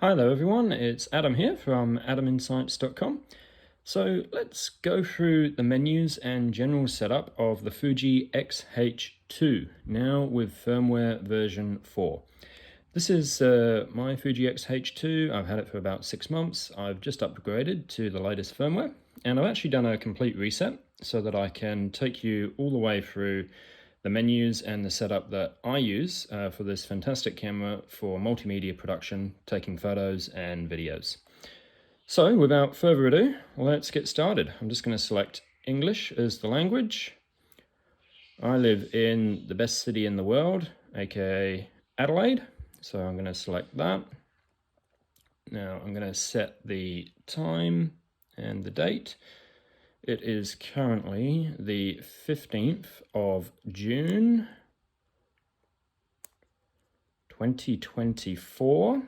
Hi there everyone, it's Adam here from adaminsights.com. So let's go through the menus and general setup of the Fuji X-H2, now with firmware version 4. This is my Fuji X-H2. I've had it for about 6 months. I've just upgraded to the latest firmware, and I've actually done a complete reset so that I can take you all the way through the menus and the setup that I use for this fantastic camera for multimedia production, taking photos and videos. So without further ado, let's get started. I'm just going to select English as the language. I live in the best city in the world, aka Adelaide, so I'm going to select that. Now I'm going to set the time and the date. It is currently the 15th of June 2024,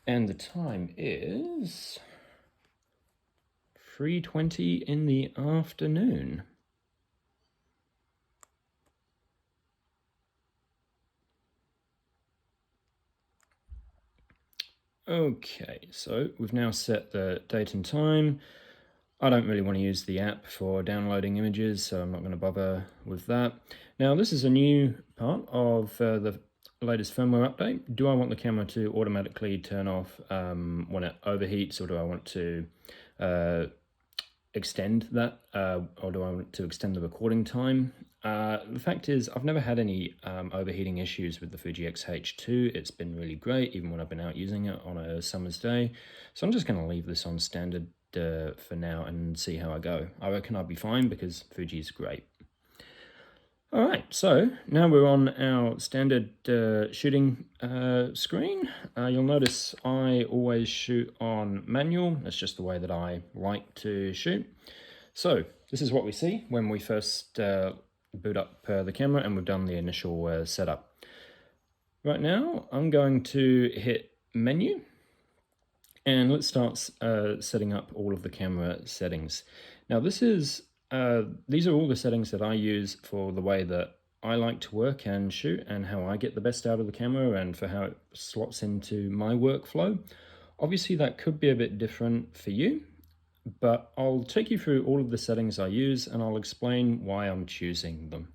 and the time is 3:20 in the afternoon. Okay, so we've now set the date and time. I don't really want to use the app for downloading images, so I'm not going to bother with that. Now, this is a new part of the latest firmware update. Do I want the camera to automatically turn off when it overheats, or do I want to extend that, or do I want to extend the recording time? The fact is, I've never had any overheating issues with the Fuji X-H2. It's been really great, even when I've been out using it on a summer's day. So I'm just going to leave this on standard for now and see how I go. I reckon I'll be fine because Fuji's great. All right, so now we're on our standard shooting screen. You'll notice I always shoot on manual. That's just the way that I like to shoot. So this is what we see when we first boot up the camera and we've done the initial setup. Right now, I'm going to hit menu. And let's start setting up all of the camera settings. Now these are all the settings that I use for the way that I like to work and shoot and how I get the best out of the camera and for how it slots into my workflow. Obviously that could be a bit different for you, but I'll take you through all of the settings I use and I'll explain why I'm choosing them.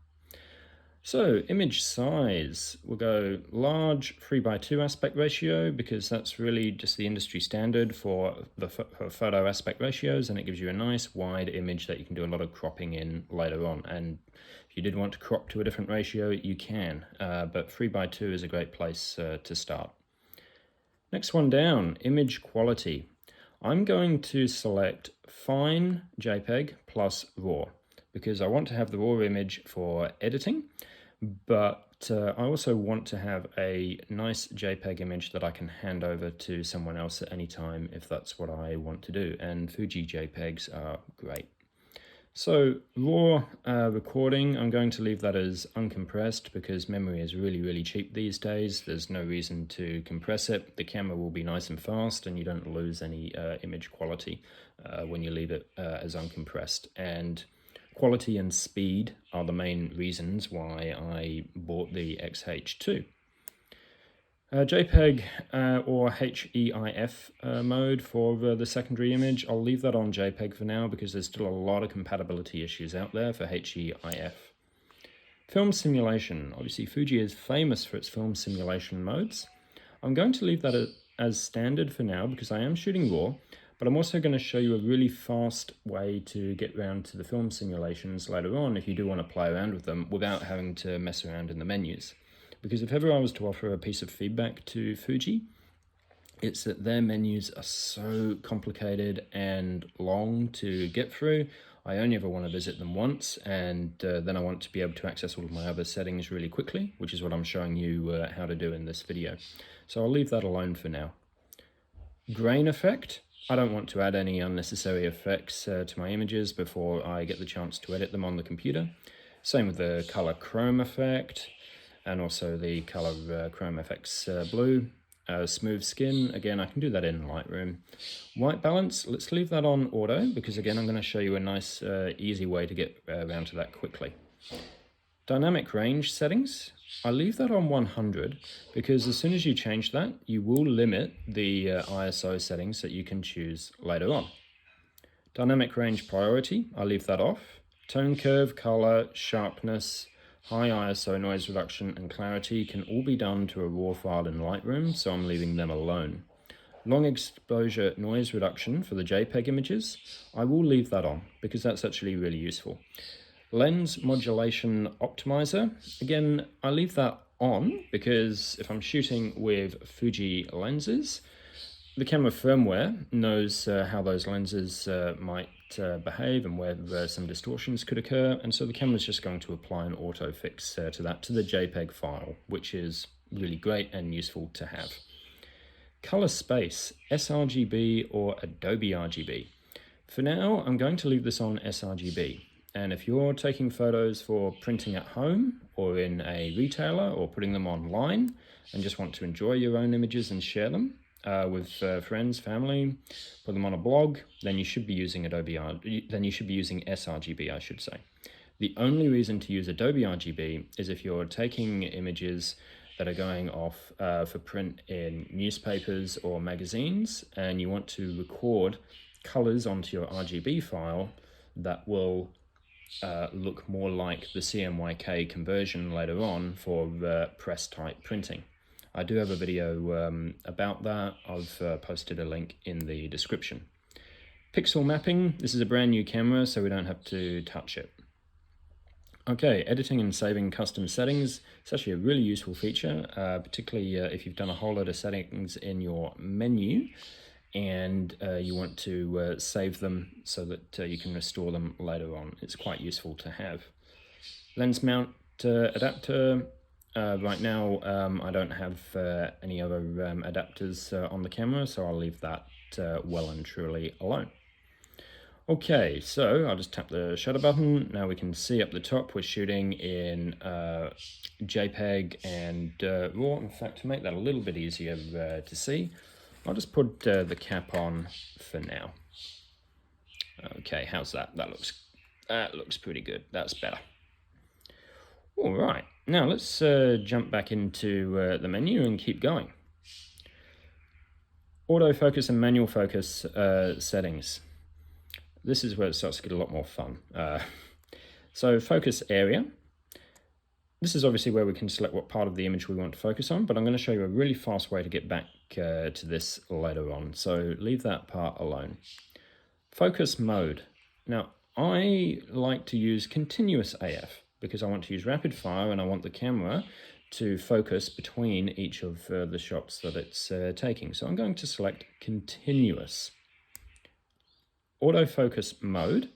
So image size, we'll go large 3:2 aspect ratio because that's really just the industry standard for the photo aspect ratios, and it gives you a nice wide image that you can do a lot of cropping in later on. And if you did want to crop to a different ratio, you can, but 3:2 is a great place to start. Next one down, image quality. I'm going to select fine JPEG plus RAW because I want to have the raw image for editing, but I also want to have a nice JPEG image that I can hand over to someone else at any time if that's what I want to do, and Fuji JPEGs are great. So raw recording, I'm going to leave that as uncompressed because memory is really cheap these days. There's no reason to compress it. The camera will be nice and fast and you don't lose any image quality when you leave it as uncompressed. And quality and speed are the main reasons why I bought the XH2. JPEG or HEIF mode for the secondary image, I'll leave that on JPEG for now because there's still a lot of compatibility issues out there for HEIF. Film simulation, obviously Fuji is famous for its film simulation modes. I'm going to leave that as standard for now because I am shooting RAW, but I'm also going to show you a really fast way to get around to the film simulations later on if you do want to play around with them without having to mess around in the menus. Because if ever I was to offer a piece of feedback to Fuji, it's that their menus are so complicated and long to get through. I only ever want to visit them once, and then I want to be able to access all of my other settings really quickly, which is what I'm showing you how to do in this video. So I'll leave that alone for now. Grain effect. I don't want to add any unnecessary effects to my images before I get the chance to edit them on the computer. Same with the color chrome effect, and also the color Chrome FX blue. Smooth skin, again, I can do that in Lightroom. White balance, let's leave that on auto because again, I'm going to show you a nice easy way to get around to that quickly. Dynamic range settings, I leave that on 100 because as soon as you change that, you will limit the ISO settings that you can choose later on. Dynamic range priority, I leave that off. Tone curve, color, sharpness, high ISO noise reduction and clarity can all be done to a raw file in Lightroom, so I'm leaving them alone. Long exposure noise reduction for the JPEG images, I will leave that on because that's actually really useful. Lens modulation optimizer, again, I leave that on because if I'm shooting with Fuji lenses, the camera firmware knows how those lenses might behave and where some distortions could occur, and so the camera's just going to apply an autofix to that, to the JPEG file, which is really great and useful to have. Color space, sRGB or Adobe RGB. For now, I'm going to leave this on sRGB. And if you're taking photos for printing at home or in a retailer or putting them online and just want to enjoy your own images and share them with friends, family, put them on a blog, then you should be using sRGB, I should say. The only reason to use Adobe RGB is if you're taking images that are going off for print in newspapers or magazines and you want to record colors onto your RGB file that will look more like the CMYK conversion later on for press type printing. I do have a video about that. I've posted a link in the description. Pixel mapping, this is a brand new camera, so we don't have to touch it. Okay, editing and saving custom settings. It's actually a really useful feature, particularly if you've done a whole lot of settings in your menu and you want to save them so that you can restore them later on. It's quite useful to have. Lens mount adapter. Right now I don't have any other adapters on the camera, so I'll leave that well and truly alone. Okay, so I'll just tap the shutter button. Now we can see up the top we're shooting in JPEG and RAW. In fact, to make that a little bit easier to see, I'll just put the cap on for now. Okay, how's that? That looks pretty good. That's better. All right, now let's jump back into the menu and keep going. Autofocus and manual focus settings. This is where it starts to get a lot more fun. So focus area. This is obviously where we can select what part of the image we want to focus on, but I'm going to show you a really fast way to get back to this later on. So leave that part alone. Focus mode. Now, I like to use continuous AF because I want to use rapid fire and I want the camera to focus between each of the shots that it's taking. So I'm going to select continuous. Autofocus mode,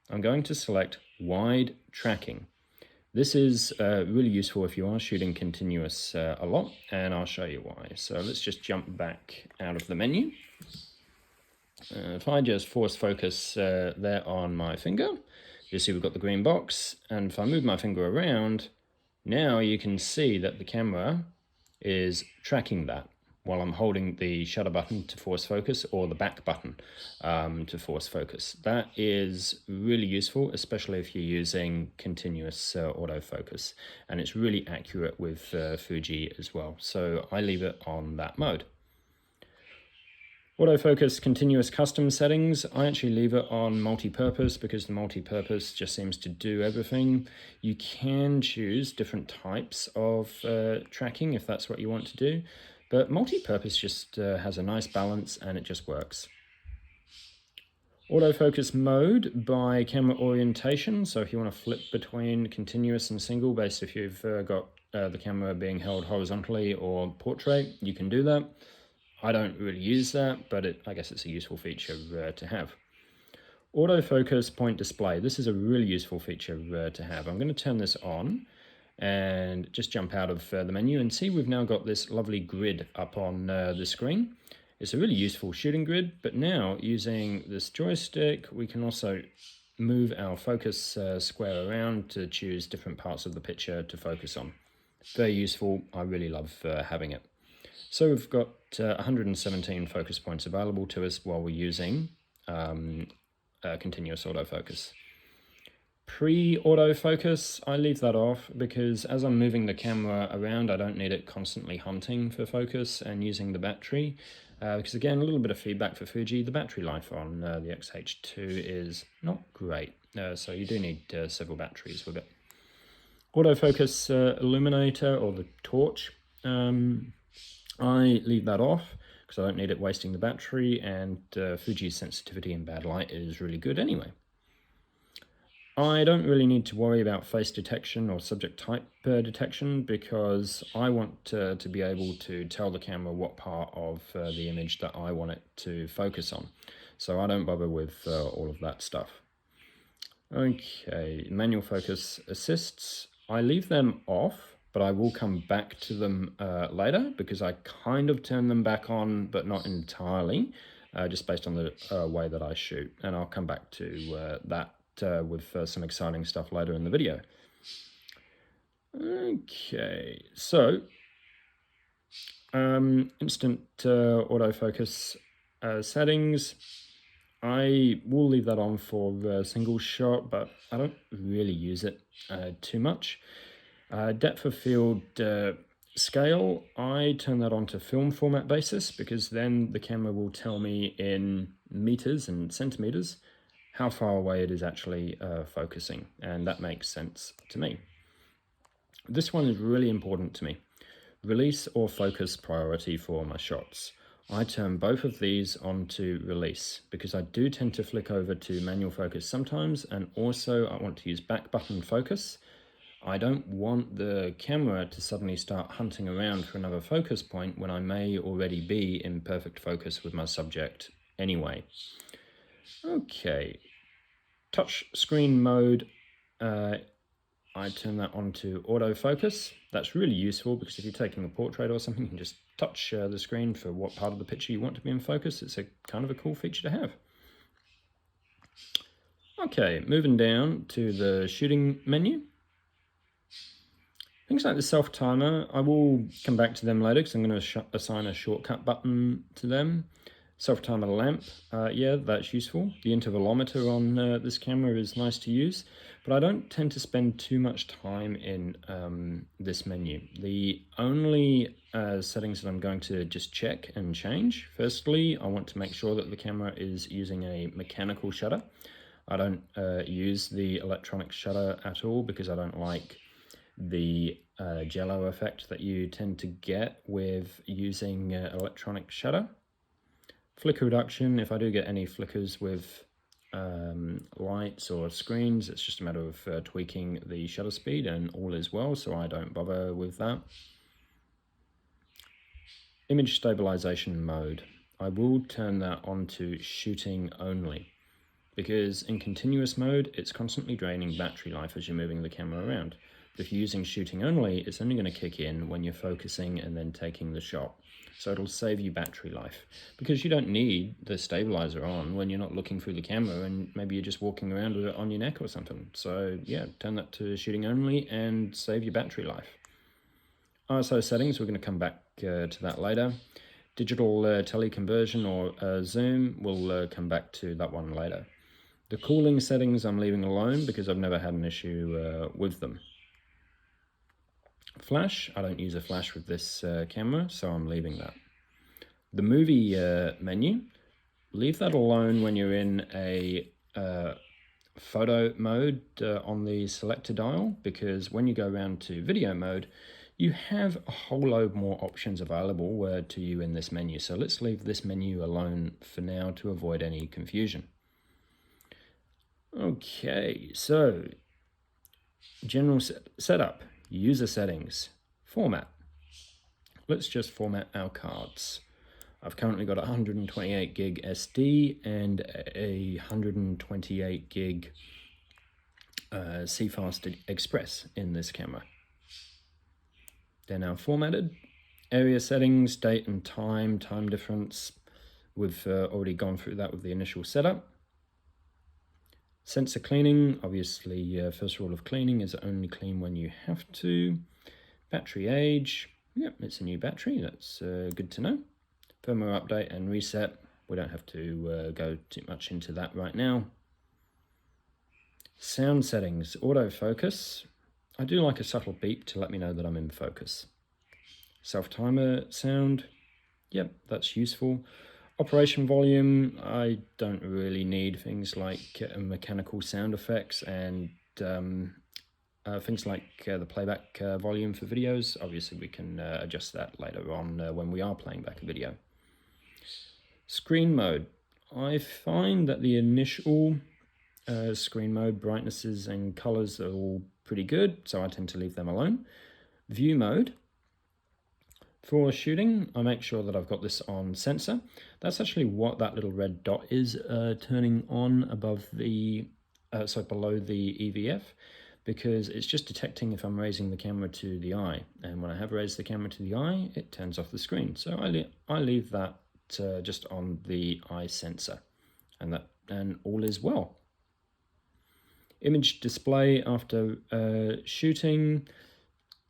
I'm going to select wide tracking. This is really useful if you are shooting continuous a lot, and I'll show you why. So let's just jump back out of the menu. If I just force focus there on my finger, you see we've got the green box, and if I move my finger around, now you can see that the camera is tracking that while I'm holding the shutter button to force focus or the back button to force focus. That is really useful, especially if you're using continuous autofocus, and it's really accurate with Fuji as well. So I leave it on that mode. Autofocus continuous custom settings, I actually leave it on multi-purpose because the multi-purpose just seems to do everything. You can choose different types of tracking if that's what you want to do, but multi-purpose just has a nice balance and it just works. Autofocus mode by camera orientation, so if you want to flip between continuous and single based if you've got the camera being held horizontally or portrait, you can do that. I don't really use that, but I guess it's a useful feature to have. Autofocus point display. This is a really useful feature to have. I'm going to turn this on and just jump out of the menu and see we've now got this lovely grid up on the screen. It's a really useful shooting grid, but now using this joystick, we can also move our focus square around to choose different parts of the picture to focus on. Very useful. I really love having it. So we've got 117 focus points available to us while we're using continuous autofocus. Pre-autofocus, I leave that off because as I'm moving the camera around, I don't need it constantly hunting for focus and using the battery. Because again, a little bit of feedback for Fuji, the battery life on the XH2 is not great. So you do need several batteries with it. Autofocus illuminator or the torch, I leave that off because I don't need it wasting the battery, and Fuji's sensitivity in bad light is really good anyway. I don't really need to worry about face detection or subject type detection because I want to be able to tell the camera what part of the image that I want it to focus on. So I don't bother with all of that stuff. Okay, manual focus assists. I leave them off, but I will come back to them later because I kind of turn them back on, but not entirely, just based on the way that I shoot. And I'll come back to that with some exciting stuff later in the video. Okay, so instant autofocus settings. I will leave that on for single shot, but I don't really use it too much. Depth of field scale, I turn that on to film format basis because then the camera will tell me in meters and centimeters how far away it is actually focusing, and that makes sense to me. This one is really important to me. Release or focus priority for my shots. I turn both of these on to release because I do tend to flick over to manual focus sometimes, and also I want to use back button focus. I don't want the camera to suddenly start hunting around for another focus point when I may already be in perfect focus with my subject anyway. Okay, touch screen mode, I turn that on to autofocus. That's really useful because if you're taking a portrait or something, you can just touch the screen for what part of the picture you want to be in focus. It's a kind of a cool feature to have. Okay, moving down to the shooting menu. Things like the self-timer, I will come back to them later because I'm going to assign a shortcut button to them. Self-timer lamp, yeah, that's useful. The intervalometer on this camera is nice to use, but I don't tend to spend too much time in this menu. The only settings that I'm going to just check and change, firstly, I want to make sure that the camera is using a mechanical shutter. I don't use the electronic shutter at all because I don't like the jello effect that you tend to get with using electronic shutter. Flicker reduction, if I do get any flickers with lights or screens, it's just a matter of tweaking the shutter speed and all is well, so I don't bother with that. Image stabilization mode. I will turn that on to shooting only because in continuous mode, it's constantly draining battery life as you're moving the camera around. But if you're using shooting only, it's only going to kick in when you're focusing and then taking the shot. So it'll save you battery life because you don't need the stabilizer on when you're not looking through the camera and maybe you're just walking around with it on your neck or something. So yeah, turn that to shooting only and save your battery life. ISO settings, we're going to come back to that later. Digital teleconversion or zoom, we'll come back to that one later. The cooling settings I'm leaving alone because I've never had an issue with them. Flash, I don't use a flash with this camera, so I'm leaving that. The movie menu, leave that alone when you're in a photo mode on the selector dial, because when you go around to video mode, you have a whole load more options available to you in this menu. So let's leave this menu alone for now to avoid any confusion. Okay, so general setup. User settings, format. Let's just format our cards. I've currently got a 128 gig SD and a 128 gig CFast Express in this camera. They're now formatted. Area settings, date and time difference. We've already gone through that with the initial setup. Sensor cleaning, obviously first rule of cleaning is only clean when you have to. Battery age, yep, it's a new battery, that's good to know. Firmware update and reset, we don't have to go too much into that right now. Sound settings, autofocus. I do like a subtle beep to let me know that I'm in focus. Self-timer sound, yep, that's useful. Operation volume, I don't really need things like mechanical sound effects and things like the playback volume for videos. Obviously we can adjust that later on when we are playing back a video. Screen mode, I find that the initial screen mode brightnesses and colors are all pretty good, so I tend to leave them alone. View mode, for shooting, I make sure that I've got this on sensor. That's actually what that little red dot is turning on above the, so below the EVF, because it's just detecting if I'm raising the camera to the eye. And when I have raised the camera to the eye, it turns off the screen. So I leave that just on the eye sensor, and all is well. Image display after shooting.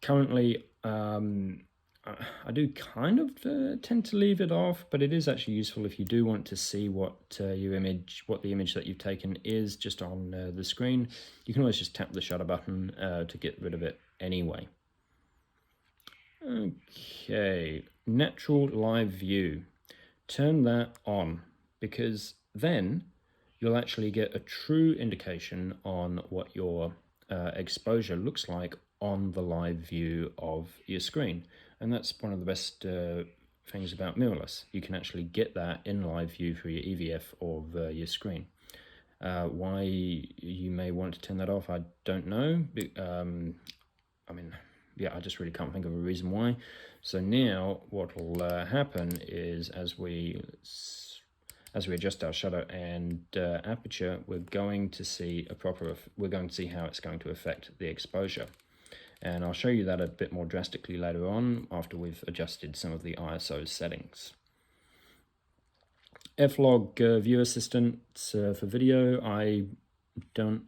Currently, I do kind of tend to leave it off, but it is actually useful if you do want to see what the image that you've taken is just on the screen. You can always just tap the shutter button to get rid of it anyway. Okay, natural live view. Turn that on, because then you'll actually get a true indication on what your exposure looks like on the live view of your screen. And that's one of the best things about mirrorless. You can actually get that in live view for your EVF of your screen. Why you may want to turn that off, I don't know. I mean, yeah, I just really can't think of a reason why. So now what will happen is as we adjust our shutter and aperture, we're going to see how it's going to affect the exposure. And I'll show you that a bit more drastically later on after we've adjusted some of the ISO settings. F-Log view assistant for video, I don't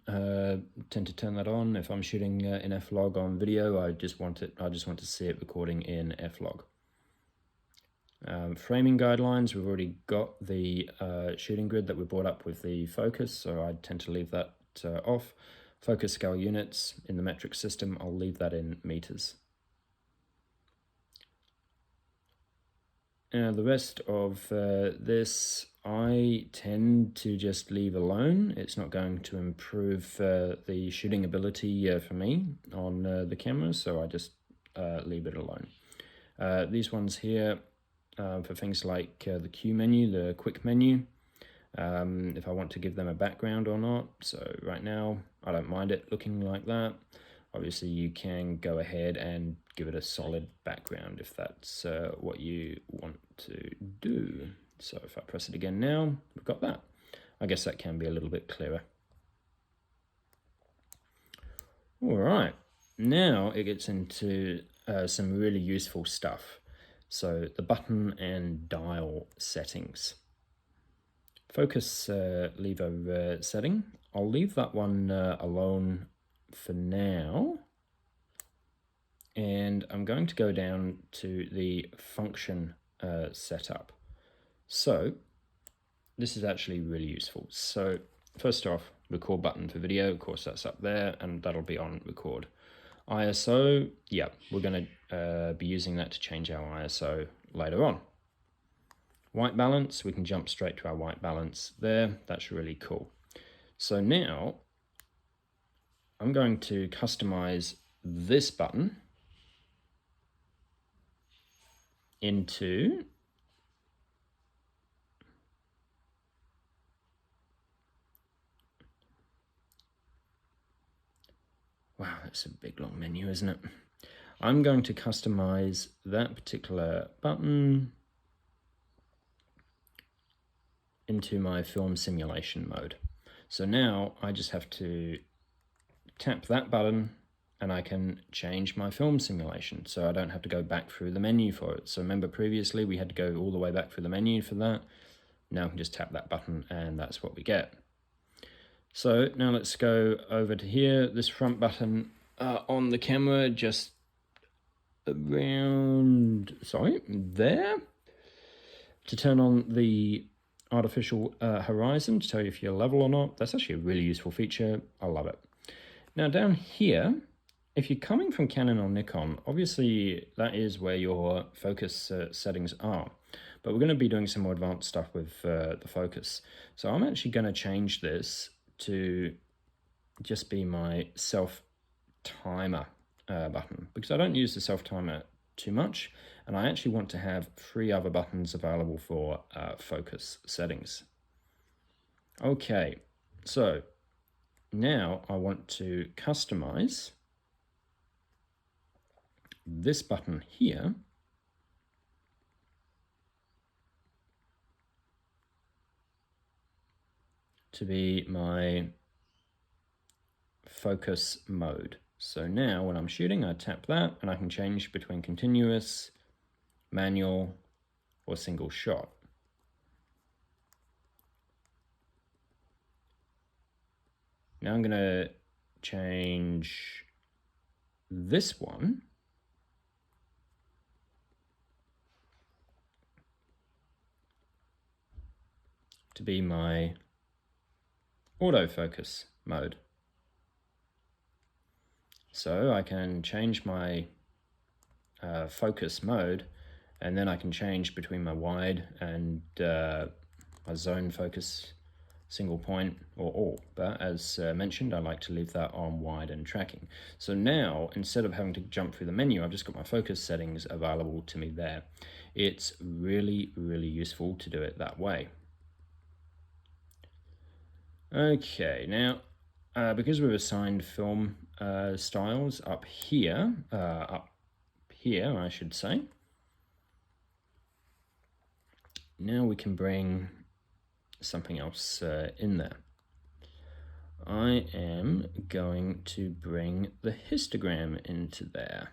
tend to turn that on. If I'm shooting in F-Log on video, I just want to see it recording in F-Log. Framing guidelines, we've already got the shooting grid that we brought up with the focus, so I tend to leave that off. Focus scale units in the metric system, I'll leave that in meters. Now the rest of this I tend to just leave alone. It's not going to improve the shooting ability for me on the camera, so I just leave it alone. These ones here for things like the Q menu, the quick menu, if I want to give them a background or not. So right now I don't mind it looking like that. Obviously you can go ahead and give it a solid background if that's what you want to do. So if I press it again now, we've got that. I guess that can be a little bit clearer. All right, now it gets into some really useful stuff. So the button and dial settings. Focus lever setting, I'll leave that one alone for now. And I'm going to go down to the function setup. So this is actually really useful. So first off, record button for video, of course that's up there, and that'll be on record. ISO, yeah, we're going to be using that to change our ISO later on. White balance, we can jump straight to our white balance there. That's really cool. So now I'm going to customize this button into wow, that's a big long menu, isn't it? I'm going to customize that particular button into my film simulation mode. So now I just have to tap that button and I can change my film simulation. So I don't have to go back through the menu for it. So remember previously we had to go all the way back through the menu for that. Now I can just tap that button and that's what we get. So now let's go over to here, this front button on the camera, just around, sorry, there, to turn on the artificial horizon to tell you if you're level or not. That's actually a really useful feature. I love it. Now down here, if you're coming from Canon or Nikon, obviously that is where your focus settings are. But we're going to be doing some more advanced stuff with the focus. So I'm actually going to change this to just be my self timer button, because I don't use the self timer too much, and I actually want to have 3 other buttons available for focus settings. Okay, so now I want to customize this button here to be my focus mode. So now when I'm shooting, I tap that and I can change between continuous, manual, or single shot. Now I'm going to change this one to be my autofocus mode. So I can change my focus mode, and then I can change between my wide and my zone focus, single point, or all. But as mentioned, I like to leave that on wide and tracking. So now, instead of having to jump through the menu, I've just got my focus settings available to me there. It's really, really useful to do it that way. Okay, now because we've assigned film styles up here I should say, now we can bring something else in there. I am going to bring the histogram into there.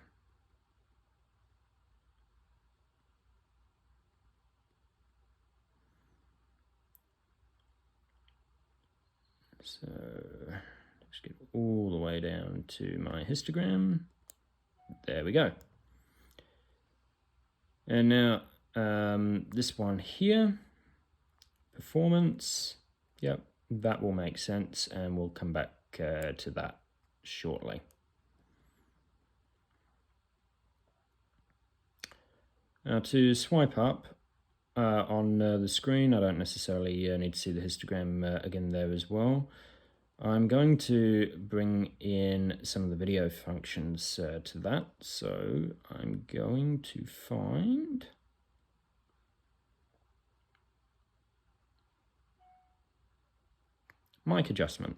So let's get all the way down to my histogram. There we go. And now this one here, performance, yep, that will make sense, and we'll come back to that shortly. Now to swipe up on the screen, I don't necessarily need to see the histogram again there as well. I'm going to bring in some of the video functions to that. So I'm going to find mic adjustment,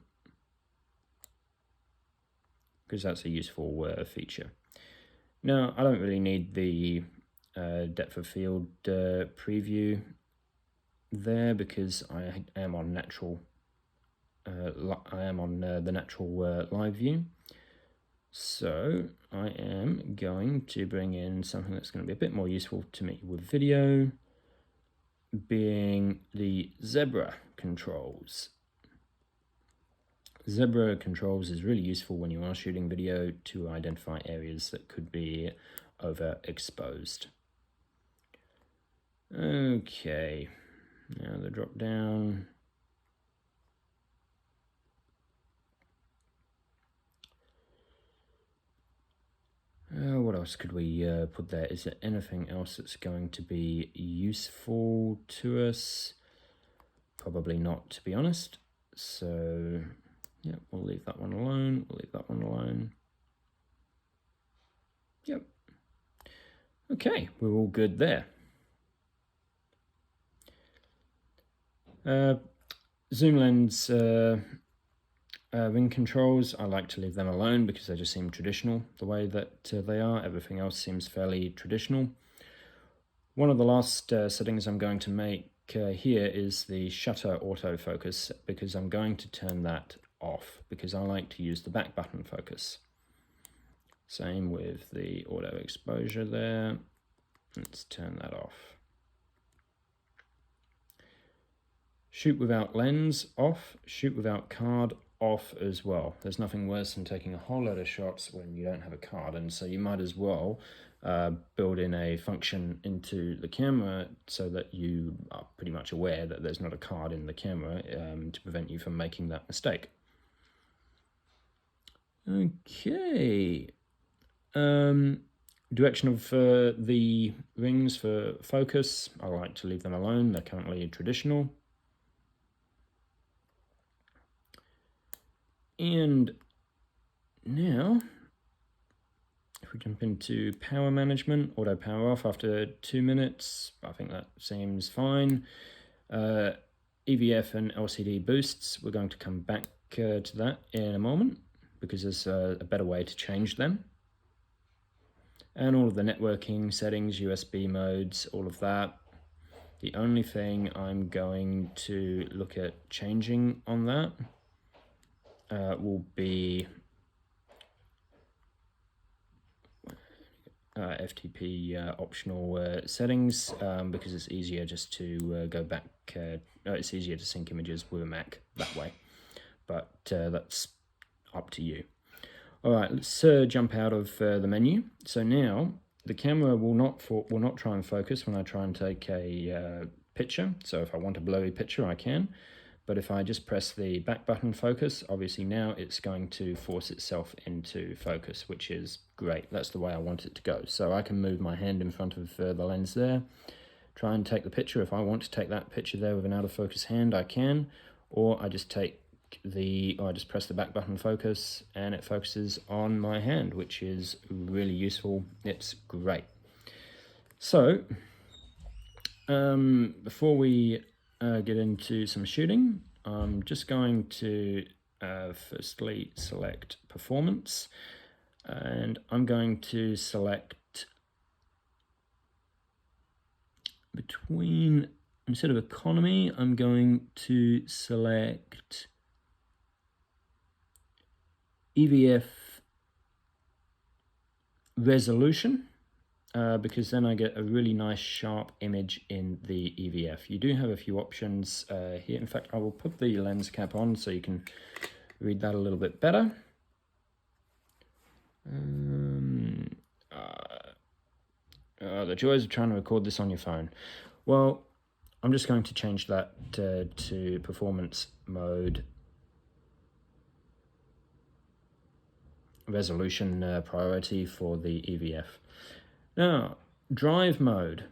because that's a useful feature. Now, I don't really need the depth of field preview there, because I am on natural. I am on the natural live view. So I am going to bring in something that's going to be a bit more useful to me with video, being the zebra controls. Zebra controls is really useful when you are shooting video to identify areas that could be overexposed. Okay, now the drop down. What else could we put there? Is there anything else that's going to be useful to us? Probably not, to be honest. So, yeah, we'll leave that one alone. We'll leave that one alone. Yep. Okay, we're all good there. Zoom lens ring controls, I like to leave them alone because they just seem traditional the way that they are. Everything else seems fairly traditional. One of the last settings I'm going to make here is the shutter autofocus, because I'm going to turn that off because I like to use the back button focus. Same with the auto exposure there. Let's turn that off. Shoot without lens off, shoot without card off as well. There's nothing worse than taking a whole load of shots when you don't have a card, and so you might as well build in a function into the camera so that you are pretty much much aware that there's not a card in the camera to prevent you from making that mistake. Okay. Direction of the rings for focus, I like to leave them alone. They're currently traditional. And now, if we jump into power management, auto power off after 2 minutes, I think that seems fine. EVF and LCD boosts, we're going to come back to that in a moment because there's a better way to change them. And all of the networking settings, USB modes, all of that. The only thing I'm going to look at changing on that will be FTP optional settings, because it's easier just to go back, it's easier to sync images with a Mac that way, but that's up to you. All right, let's jump out of the menu. So now the camera will not try and focus when I try and take a picture. So if I want a blurry picture, I can. But if I just press the back button focus, obviously now it's going to force itself into focus, which is great. That's the way I want it to go. So I can move my hand in front of the lens there, try and take the picture. If I want to take that picture there with an out of focus hand, I can, or I just press the back button focus and it focuses on my hand, which is really useful. It's great. So before we get into some shooting, I'm just going to firstly select performance, and I'm going to select between, instead of economy, I'm going to select EVF resolution, because then I get a really nice sharp image in the EVF. You do have a few options here. In fact, I will put the lens cap on so you can read that a little bit better. The joys of trying to record this on your phone. Well, I'm just going to change that to performance mode, resolution priority for the EVF. Now, drive mode,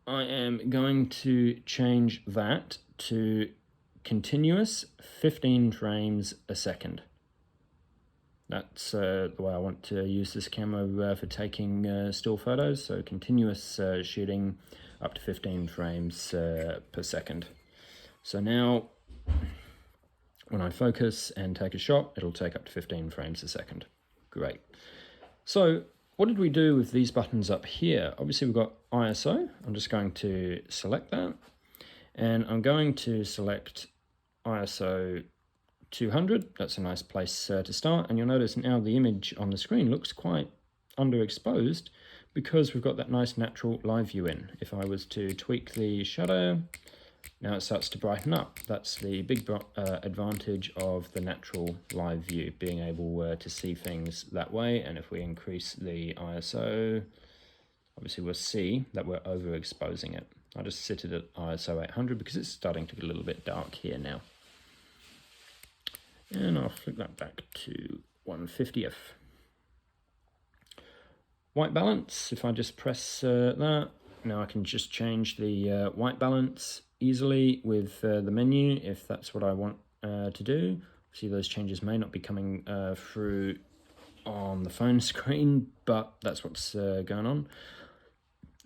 I am going to change that to continuous 15 frames a second. That's the way I want to use this camera for taking still photos, so continuous shooting up to 15 frames per second. So now, when I focus and take a shot, it'll take up to 15 frames a second. Great. So, what did we do with these buttons up here? Obviously we've got ISO. I'm just going to select that. And I'm going to select ISO 200. That's a nice place to start. And you'll notice now the image on the screen looks quite underexposed because we've got that nice natural live view in. If I was to tweak the shutter, now it starts to brighten up. That's the big advantage of the natural live view, being able to see things that way. And if we increase the ISO, obviously we'll see that we're overexposing it. I just set it at ISO 800 because it's starting to get a little bit dark here now. And I'll flick that back to 1/50th. White balance, if I just press that, now I can just change the white balance easily with the menu if that's what I want to do. See, those changes may not be coming through on the phone screen, but that's what's going on.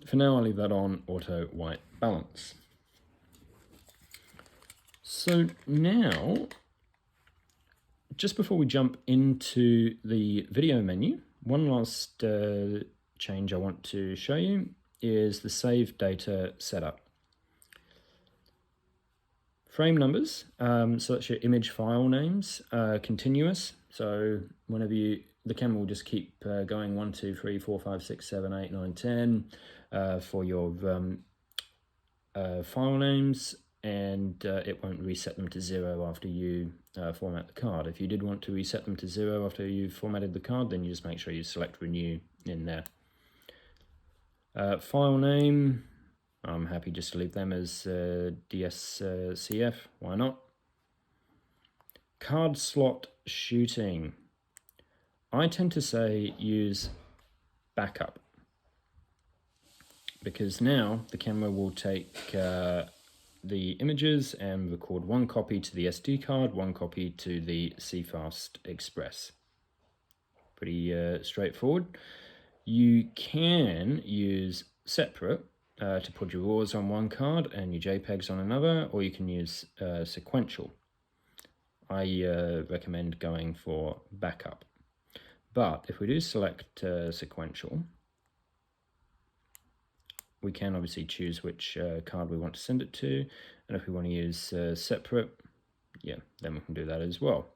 For now, I'll leave that on auto white balance. So now, just before we jump into the video menu, one last change I want to show you is the save data setup. Frame numbers, so that's your image file names, continuous. So whenever the camera will just keep going 1, 2, 3, 4, 5, 6, 7, 8, 9, 10 for your file names, and it won't reset them to 0 after you format the card. If you did want to reset them to 0 after you've formatted the card, then you just make sure you select renew in there. File name, I'm happy just to leave them as DSCF, why not? Card slot shooting. I tend to say use backup, because now the camera will take the images and record one copy to the SD card, one copy to the CFast Express. Pretty straightforward. You can use separate to put your RAWs on one card and your JPEGs on another, or you can use sequential. I recommend going for backup. But if we do select sequential, we can obviously choose which card we want to send it to, and if we want to use separate, yeah, then we can do that as well.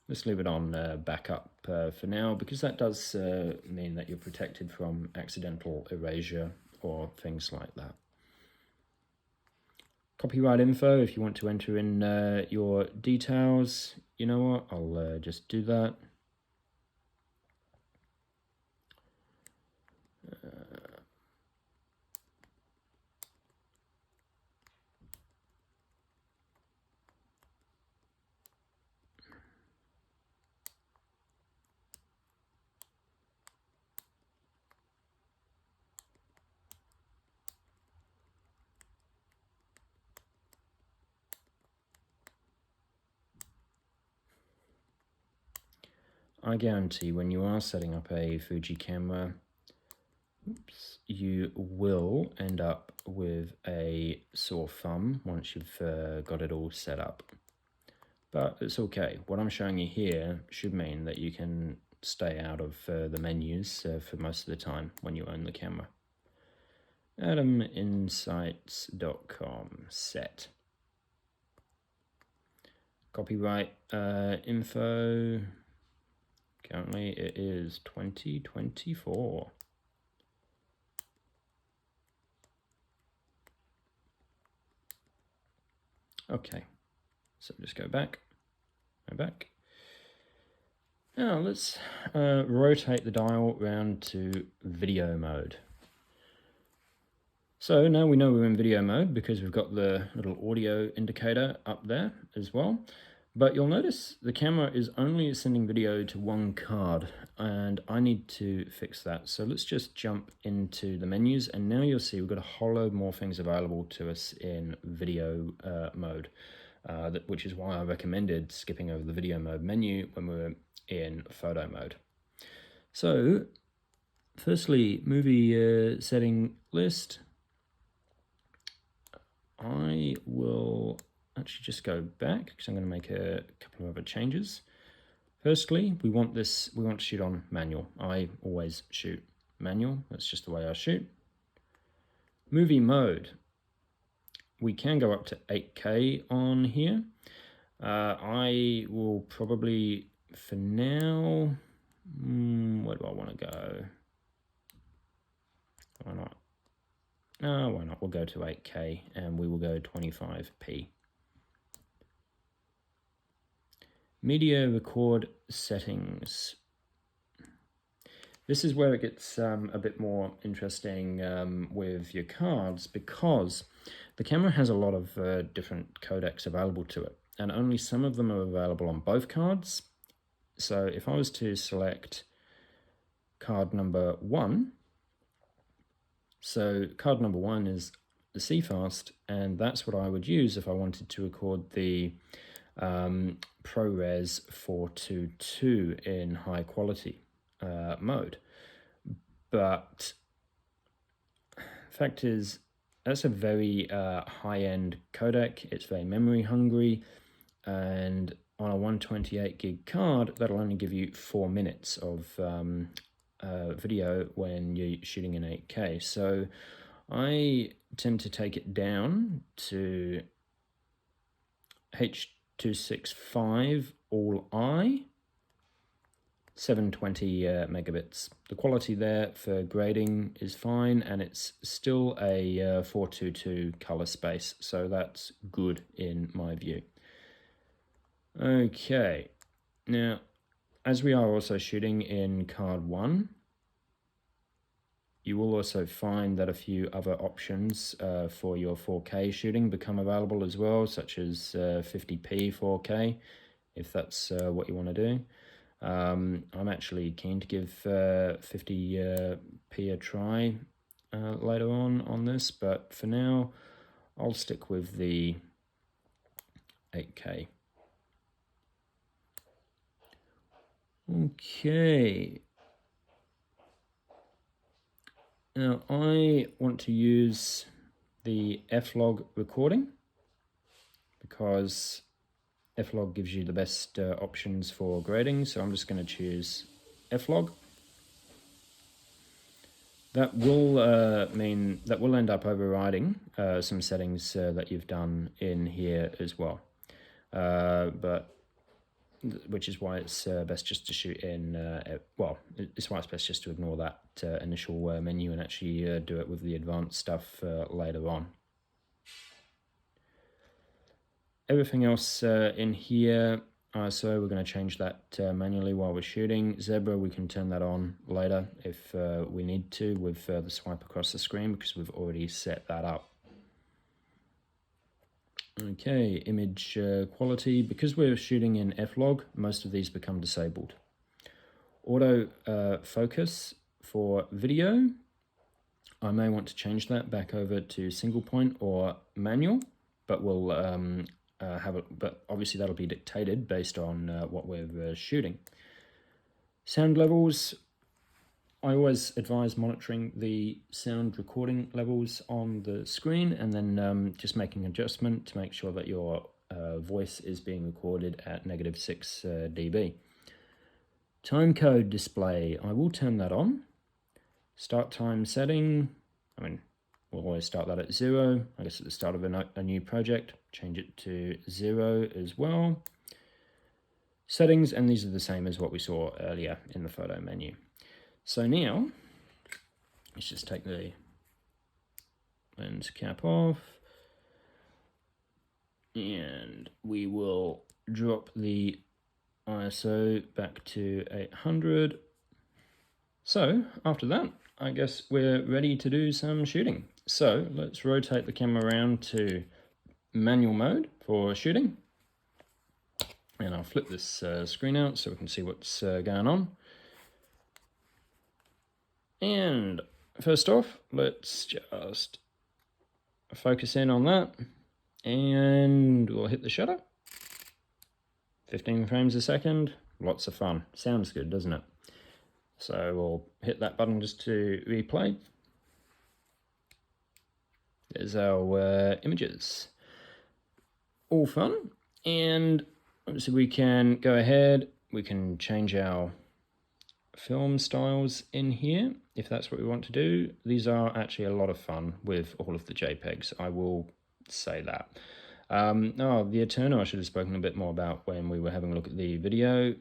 Let's leave it on backup for now, because that does mean that you're protected from accidental erasure or things like that. Copyright info, if you want to enter in your details, you know what, I'll just do that. I guarantee when you are setting up a Fuji camera, you will end up with a sore thumb once you've got it all set up. But it's okay. What I'm showing you here should mean that you can stay out of the menus for most of the time when you own the camera. AdamInsights.com set. Copyright info. Currently it is 2024. Okay, so just go back. Now let's rotate the dial round to video mode. So now we know we're in video mode because we've got the little audio indicator up there as well. But you'll notice the camera is only sending video to one card, and I need to fix that. So let's just jump into the menus, and now you'll see we've got a whole load more things available to us in video mode, which is why I recommended skipping over the video mode menu when we're in photo mode. So firstly, movie setting list. I will actually just go back because I'm going to make a couple of other changes. Firstly, we want to shoot on manual. I always shoot manual. That's just the way I shoot. Movie mode. We can go up to 8K on here. I will probably, for now, where do I want to go? Why not? No, why not? We'll go to 8K and we will go 25p. Media record settings. This is where it gets a bit more interesting with your cards, because the camera has a lot of different codecs available to it, and only some of them are available on both cards. So if I was to select card number 1, so card number 1 is the CFast, and that's what I would use if I wanted to record the ProRes 422 in high quality mode. But fact is, that's a very high-end codec. It's very memory hungry, and on a 128 gig card, that'll only give you 4 minutes of video when you're shooting in 8K. So I tend to take it down to H.265 all I, 720 megabits. The quality there for grading is fine, and it's still a 422 color space, so that's good in my view. Okay, now as we are also shooting in card 1, you will also find that a few other options for your 4K shooting become available as well, such as 50p 4K, if that's what you want to do. I'm actually keen to give 50p a try later on this, but for now I'll stick with the 8K. Okay. Now I want to use the F-Log recording because F-Log gives you the best options for grading, so I'm just going to choose F-Log. That will mean that will end up overriding some settings that you've done in here as well, which is why it's best just to shoot in, well, it's why it's best just to ignore that initial menu and actually do it with the advanced stuff later on. Everything else in here, so we're going to change that manually while we're shooting. Zebra, we can turn that on later if we need to with the swipe across the screen because we've already set that up. Okay, image quality. Because we're shooting in F-Log, most of these become disabled. Auto focus for video, I may want to change that back over to single point or manual, but we'll have it. But obviously that'll be dictated based on what we're shooting. Sound levels. I always advise monitoring the sound recording levels on the screen and then just making an adjustment to make sure that your voice is being recorded at -6 dB. Timecode display, I will turn that on. Start time setting, I mean, we'll always start that at 0. I guess at the start of a new project, change it to 0 as well. Settings, and these are the same as what we saw earlier in the photo menu. So now, let's just take the lens cap off, and we will drop the ISO back to 800. So after that, I guess we're ready to do some shooting. So let's rotate the camera around to manual mode for shooting. And I'll flip this screen out so we can see what's going on. And first off, let's just focus in on that. And we'll hit the shutter. 15 frames a second, lots of fun. Sounds good, doesn't it? So we'll hit that button just to replay. There's our images. All fun. And obviously we can go ahead, we can change our film styles in here if that's what we want to do. These are actually a lot of fun with all of the JPEGs, I will say that. The Eterno I should have spoken a bit more about when we were having a look at the video.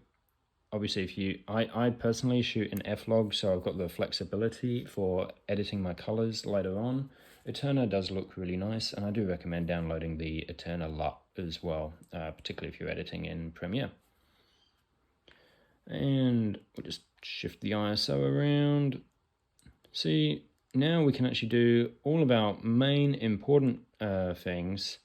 Obviously, I personally shoot in F-Log, so I've got the flexibility for editing my colors later on. Eterno does look really nice, and I do recommend downloading the Eterno LUT as well, particularly if you're editing in Premiere. And we'll just shift the ISO around. See, now we can actually do all of our main important things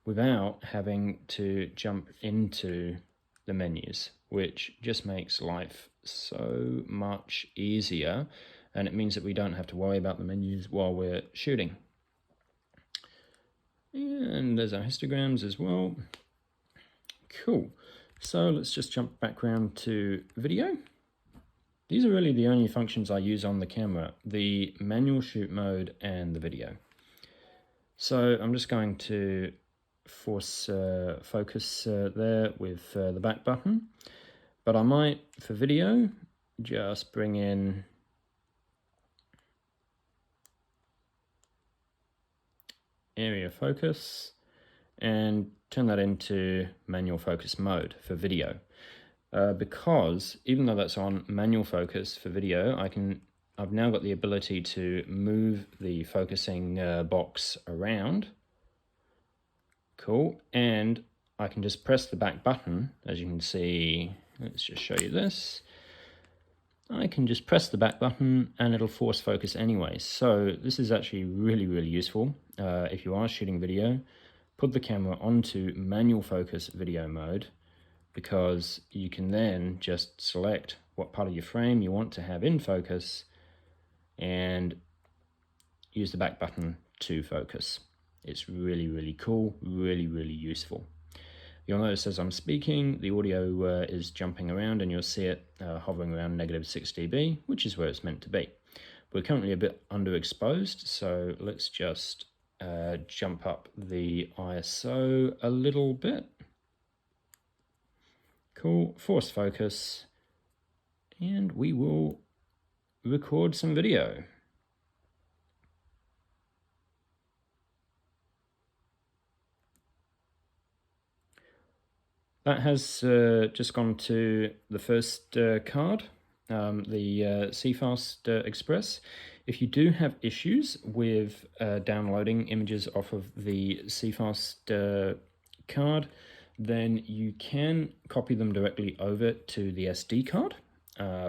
without having to jump into the menus, which just makes life so much easier, and it means that we don't have to worry about the menus while we're shooting. And there's our histograms as well. Cool. So let's just jump back around to video. These are really the only functions I use on the camera, the manual shoot mode and the video. So I'm just going to force focus there with the back button, but I might, for video, just bring in area focus and turn that into manual focus mode for video. Because even though that's on manual focus for video, I've now got the ability to move the focusing box around. Cool, and I can just press the back button, as you can see. Let's just show you this. I can just press the back button and it'll force focus anyway. So this is actually really, really useful. If you are shooting video, put the camera onto manual focus video mode, because you can then just select what part of your frame you want to have in focus and use the back button to focus. It's really, really cool, really, really useful. You'll notice as I'm speaking, the audio is jumping around, and you'll see it hovering around -6 dB, which is where it's meant to be. We're currently a bit underexposed, so let's just jump up the ISO a little bit. Cool, force focus, and we will record some video. That has just gone to the first card, the CFast Express. If you do have issues with downloading images off of the CFast card, then you can copy them directly over to the SD card,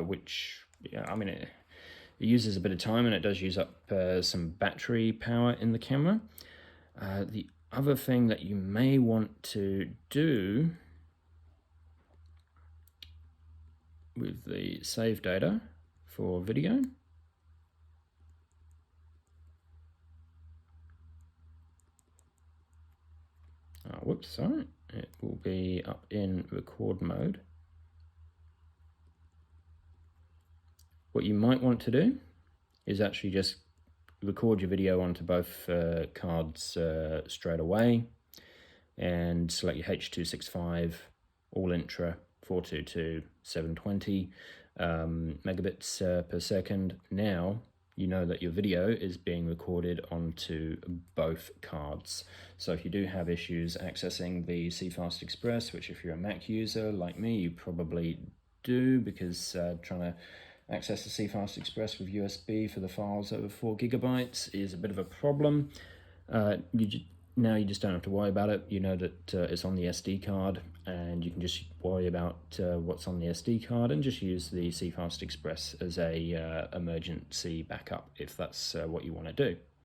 which, yeah, I mean, it uses a bit of time and it does use up some battery power in the camera. The other thing that you may want to do with the save data for video, whoops, sorry, it will be up in record mode. What you might want to do is actually just record your video onto both cards straight away, and select your H.265 all intra 422 720 megabits per second. Now you know that your video is being recorded onto both cards. So if you do have issues accessing the CFast Express, which if you're a Mac user like me, you probably do, because trying to access the CFast Express with USB for the files over 4 gigabytes is a bit of a problem. Now you just don't have to worry about it. You know that it's on the SD card, and you can just worry about what's on the SD card and just use the CFast Express as a emergency backup if that's what you want to do.